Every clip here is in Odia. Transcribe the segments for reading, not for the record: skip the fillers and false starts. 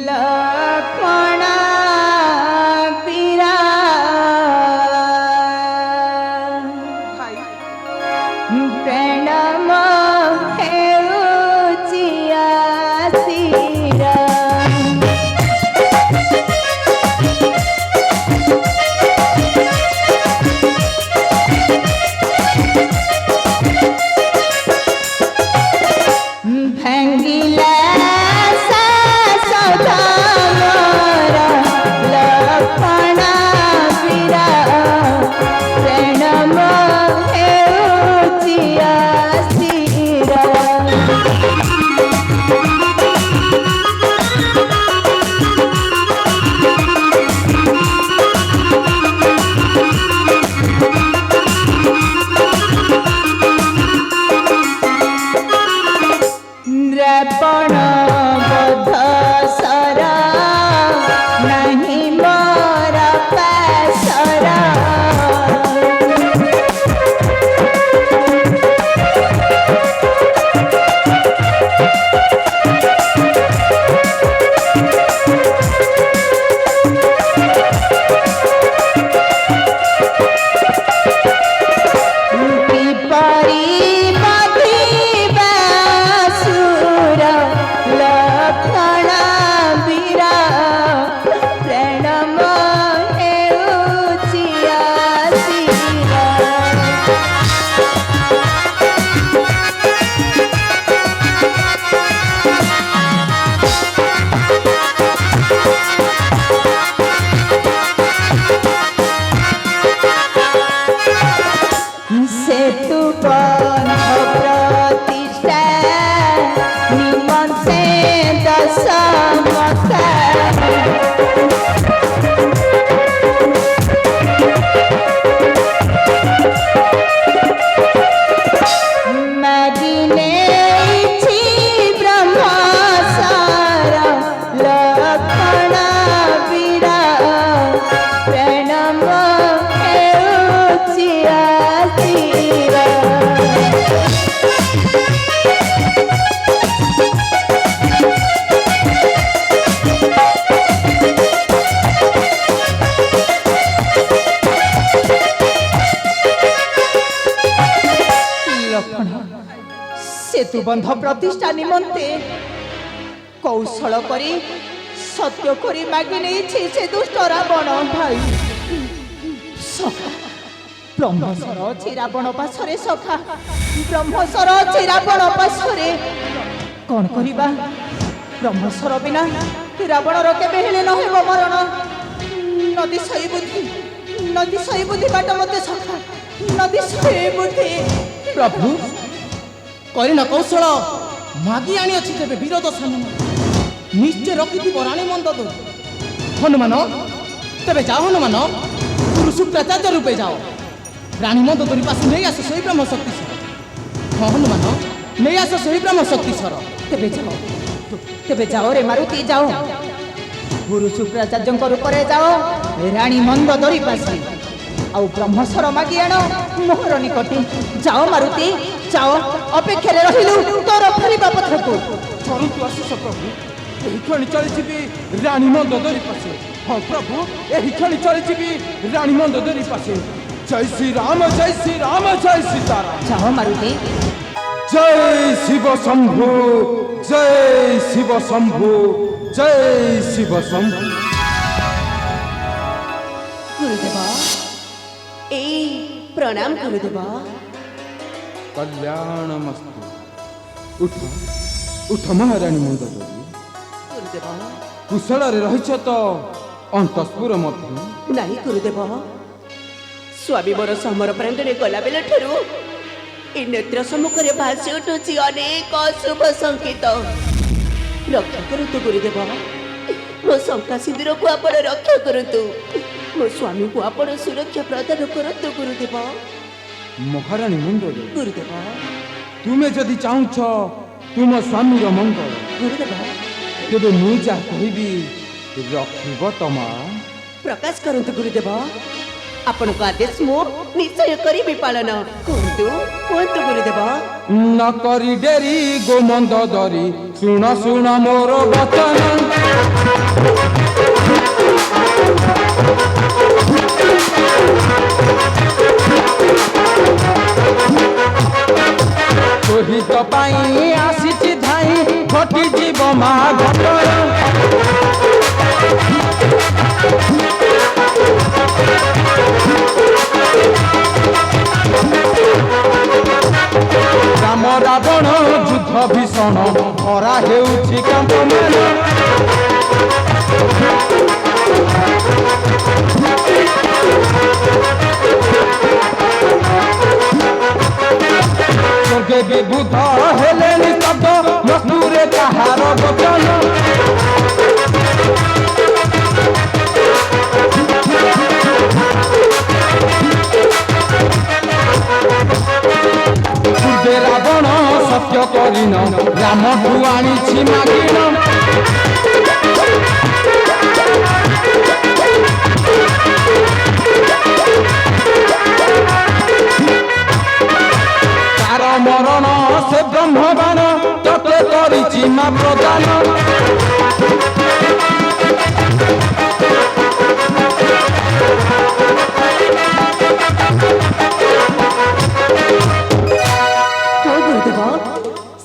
ଲକ୍ଷ୍ମଣ ପୀରା ପ୍ରଣାମ ହେଉଛି ଆସିରା। ଭାଙ୍ଗିଲା ରାବଣ ବଧ ସର ନାହିଁ ମୋର ପାଶର। सेतु बंध प्रतिष्ठा निमंते दश मका। मागिने ब्रह्म सार लक्ष्मण पीरा प्रणाम ହେଉଛି ଆସିरा। ଲକ୍ଷ୍ମଣ ସେତୁ ବନ୍ଧ ପ୍ରତିଷ୍ଠା ନିମନ୍ତେ କୌଶଳ କରି ସତ୍ୟ କରି ମାଗି ନେଇଛି ସେ ଦୁଷ୍ଟ ରାବଣ ଭାଇ। ସଖା ବ୍ରହ୍ମସର ଅଛି ରାବଣ ପାଶରେ, ସଖା ବ୍ରହ୍ମସର ଅଛି ରାବଣ ପାଶରେ। କ'ଣ କରିବା? ବ୍ରହ୍ମସର ବିନା ରାବଣର କେବେ ହେଲେ ନ ହେବ ମରଣ। ନଦୀ ସହି ବୁଦ୍ଧି ବାଟ ମତେ ସଖା, ନଦୀ ସହି ବୁଦ୍ଧି। ପ୍ରଭୁ କରିନ କୌଶଳ ମାଗି ଆଣିଅଛି ତେବେ ବିରୋଧ ସାମନ ନିଶ୍ଚୟ ରଖିଥିବ ରାଣୀ ମନ୍ଦ ଦୋ। ହନୁମାନ ତେବେ ଯାଅ, ହନୁମାନ ଗୁରୁ ଶୁକ୍ରାଚାର୍ଯ୍ୟ ରୂପେ ଯାଅ, ରାଣୀ ମନ୍ଦ ଦୋରି ପାଶୁ ନେଇ ଆସ ସେହି ବ୍ରହ୍ମ ଶକ୍ତିସ୍ୱର। ହଁ ହନୁମାନ ନେଇ ଆସ ସେହି ବ୍ରହ୍ମ ଶକ୍ତିସ୍ୱର। ତେବେ ଯାଅ ରେ ମାରୁତି ଯାଅ, ଗୁରୁ ଶୁକ୍ରାଚାର୍ଯ୍ୟଙ୍କ ରୂପରେ ଯାଅ, ରାଣୀ ମନ୍ଦ ଦୋରି ପାଶୁ ଆଉ ବ୍ରହ୍ମସର ମାଗି ଆଣ ମୋହର ନିକଟେ। ଯାଅ ମାରୁତି ଯାଅ, ଅପେକ୍ଷାରେ ରହିଲୁ ତୋର ଫେରିବା ପଥକୁ। କରନ୍ତୁ ଆଶିଷ ପ୍ରଭୁ, ଏହି କ୍ଷଣି ଚଳିଯିବି ରାଣୀ ମନ୍ଦ ଦୋରି ପାଶେ। ହଁ ପ୍ରଭୁ, ଏହି କ୍ଷଣି ଚଳିଯିବି ରାଣୀ ମନ୍ଦ ଦୋରି ପାଶେ। ଜୟ ଶ୍ରୀ ରାମ, ଜୟ ଶ୍ରୀ ରାମ, ଜୟ ସୀତାରାମ। ଯାଅ ମାରୁତି। ଜୟ ଶିବ ଶମ୍ଭୁ, ଜୟ ଶିବ ଶମ୍ଭୁ, ଜୟ ଶିବ ଶମ୍ଭୁ। ଗୁରୁଦେବ ଏଇ ପ୍ରଣାମ ଗୁରୁଦେବ। କଲ୍ୟାଣମସ୍ତୁ। ଉଠ ଉଠ ମହାରାଣୀ ମନ୍ଦ ଦୋରି। ଗୁରୁଦେବ କୁଶଳରେ ରହିଛ ତ ଅନ୍ତଃପୁର ମଧ୍ୟ? ନାହିଁ ଗୁରୁଦେବ, ସ୍ୱାମୀ ମୋର ସମର ପ୍ରାନ୍ତରେ ଗଲାବେଳ ଠାରୁ ଏ ନେତ୍ର ସମ୍ମୁଖରେ ଭାସି ଉଠୁଛି ଅନେକ ଅଶୁଭ ସଂକେତ। ରକ୍ଷା କରନ୍ତୁ ଗୁରୁଦେବ, ମୋ ଶଙ୍କା ସିନ୍ଦୁରକୁ ଆପଣ ରକ୍ଷା କରନ୍ତୁ, ମୋ ସ୍ୱାମୀକୁ ଆପଣ ସୁରକ୍ଷା ପ୍ରଦାନ କରନ୍ତୁ ଗୁରୁଦେବ। ମହାରାଣୀ ମନ୍ଦ ଦୋରି, ଗୁରୁଦେବ ତୁମେ ଯଦି ଚାହୁଁଛ ତୁମ ସ୍ୱାମୀର ମଙ୍ଗଳ, ଗୁରୁଦେବ ତେବେ ମୁଁ ଯାହା କହିବି ରଖିବ ତମା। ପ୍ରକାଶ କରନ୍ତୁ ଗୁରୁଦେବ। ଆପଣଙ୍କ ଆଦେଶ ମୁଁ ନିଶ୍ଚୟ କରିବି ପାଳନ। କୁହନ୍ତୁ କୁହନ୍ତୁ ଗୁରୁଦେବ। न करी डेरी गोमंद दरी सुन सुन मोर वचन तोहित पाई आसीची धाई घटी जीव मा घटर राम रावण युद्ध भीषण खरा हेउछि कंपमान स्वर्गे विभूत हेले निस्तब्ध मस्तूरे कहार वचन पूर्वे रावण सत्य करिन राम ठू आनिछि मागिन तार मरण से ब्रह्मबाण तते करिछि मा प्रदान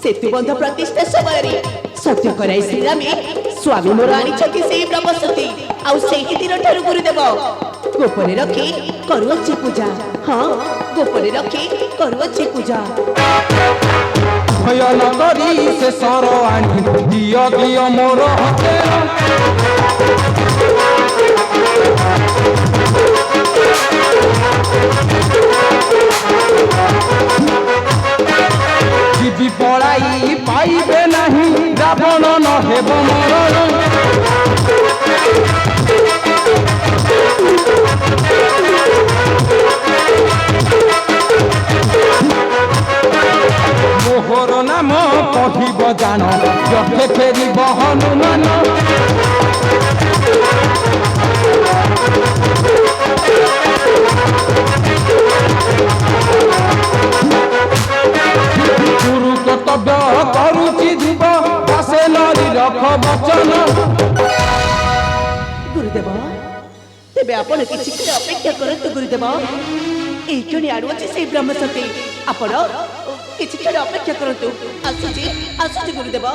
सेतुबंध प्रतिष्ठा समय सत्य कराई श्रीरामे स्वामी मोर आनिछथि सेही ब्रह्मसती आउ सेही दिन ठारू गुरुदेव गोपने रखी करुअछि पूजा। हाँ गोपने रखी करुअछि पूजा। भय न करी से सर आनी दिय दिय मोर हाते जीवी पड़ाई पाइबे नहीं रावण न हेब मरण मोहर नाम कहिब जान जखे फेरिब हनुमान गुरु कर्तव्य करुचि जीव दासे नरी रख वचन गुरुदेव तेबे आपण किछि क्षण अपेक्षा करतु गुरुदेव एई क्षणी आडुअछि सेही ब्रह्मसती आपण किछि क्षण अपेक्षा करतु आसुची गुरुदेव।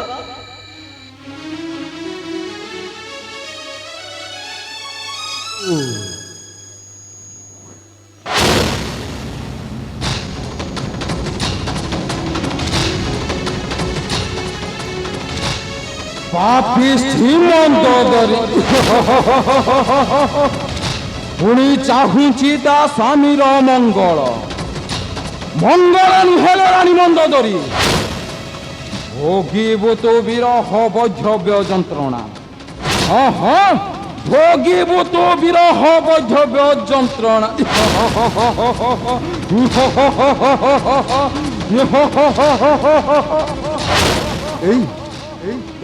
पापिष्ठी मंदोदरी पुणी चाहुची ता स्वामीर मंगल मंगल नुहेले रानी मंदोदरी भोगिबु तो विरह वैधव्य जंत्रणा। हाँ हाँ भोगिबु तो विरह वैधव्य जंत्रणा।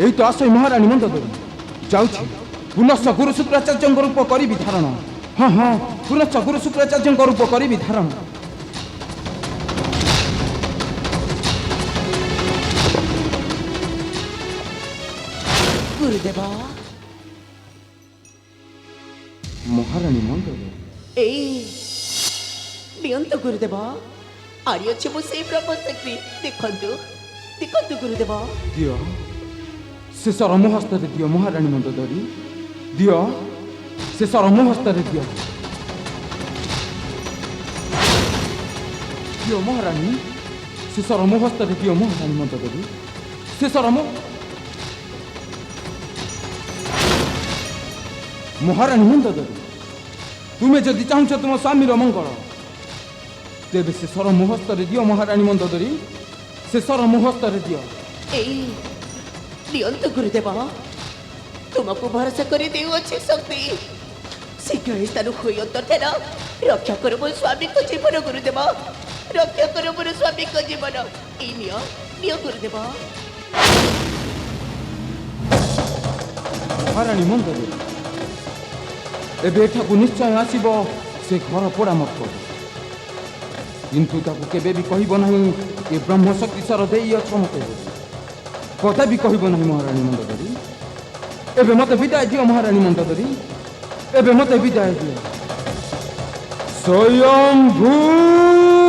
এই তো আসই মহারানী মন্দোদরী যাଉଛି পুনশ্চ গুরু শুক্রাচার্যଙ୍କ রূପ କରିବି ଧାରଣ। ହଁ ହଁ ପୁନଶ୍ଚ ଗୁରୁ ଶୁକ୍ରାଚାର୍ଯ୍ୟଙ୍କ ରୂପ କରିବି ଧାରଣ। गुरुदेव ମହାରାଣୀ ମନ୍ଦୋଦରୀ ଏଇ ନିଅନ୍ତୁ ଗୁରୁଦେବ ଆରି ଅଛି ମୁଁ ସେଇ ବ୍ରହ୍ମଶକ୍ତି ଦେଖନ୍ତୁ ଦେଖନ୍ତୁ ଗୁରୁଦେବ। ଦିଅ ଶେଷର ମୋ ହସ୍ତରେ ଦିଅ ମହାରାଣୀ ମନ୍ଦୋଦରୀ ଦିଅ ଶେଷର ମୋ ହସ୍ତରେ ଦିଅ ଦିଅ ମହାରାଣୀ ଶେଷର ମୋ ହସ୍ତରେ ଦିଅ ମହାରାଣୀ ମନ୍ଦୋଦରୀ ଶେଷର ମୋ ମହାରାଣୀ ମନ୍ଦୋଦରୀ ତୁମେ ଯଦି ଚାହୁଁଛ ତୁମ ସ୍ୱାମୀର ମଙ୍ଗଳ ତେବେ ଶେଷର ମୋ ହସ୍ତରେ ଦିଅ ମହାରାଣୀ ମନ୍ଦୋଦରୀ ଶେଷର ମୋ ହସ୍ତରେ ଦିଅ। ଏଇ ନିଅନ୍ତୁ ଗୁରୁଦେବ ତୁମକୁ ଭରସା କରି ଦେଉଅଛି ଶକ୍ତି ଶୀଘ୍ର ଏହି ସ୍ଥାନ ହୋଇ ଅନ୍ତର୍ଧାନ ରକ୍ଷା କର ମୋ ସ୍ୱାମୀଙ୍କ ଜୀବନ ଗୁରୁଦେବ ରକ୍ଷା କର ମୋର ସ୍ୱାମୀଙ୍କ ଜୀବନ ଏଇ ନିଅ ନିଅ ଗୁରୁଦେବ। ମହାରାଣୀ ମନ୍ଦୋଦରୀ ଏବେ ଏଠାକୁ ନିଶ୍ଚୟ ଆସିବ ସେ ଘର ପୋଡ଼ା ମତ କରିବ କିନ୍ତୁ ତାକୁ କେବେ ବି କହିବ ନାହିଁ ଏ ବ୍ରହ୍ମଶକ୍ତି ସର ଦେଇ ଅଛ ମତେ କଥା ବି କହିବ ନାହିଁ ମହାରାଣୀ ମନ୍ଦୋଦରୀ ଏବେ ମତେ ବିଦାୟ ଦିଅ ମହାରାଣୀ ମନ୍ଦୋଦରୀ ଏବେ ମତେ ବିଦାୟ ଦିଅ ସ୍ୱୟଂ ଭୂ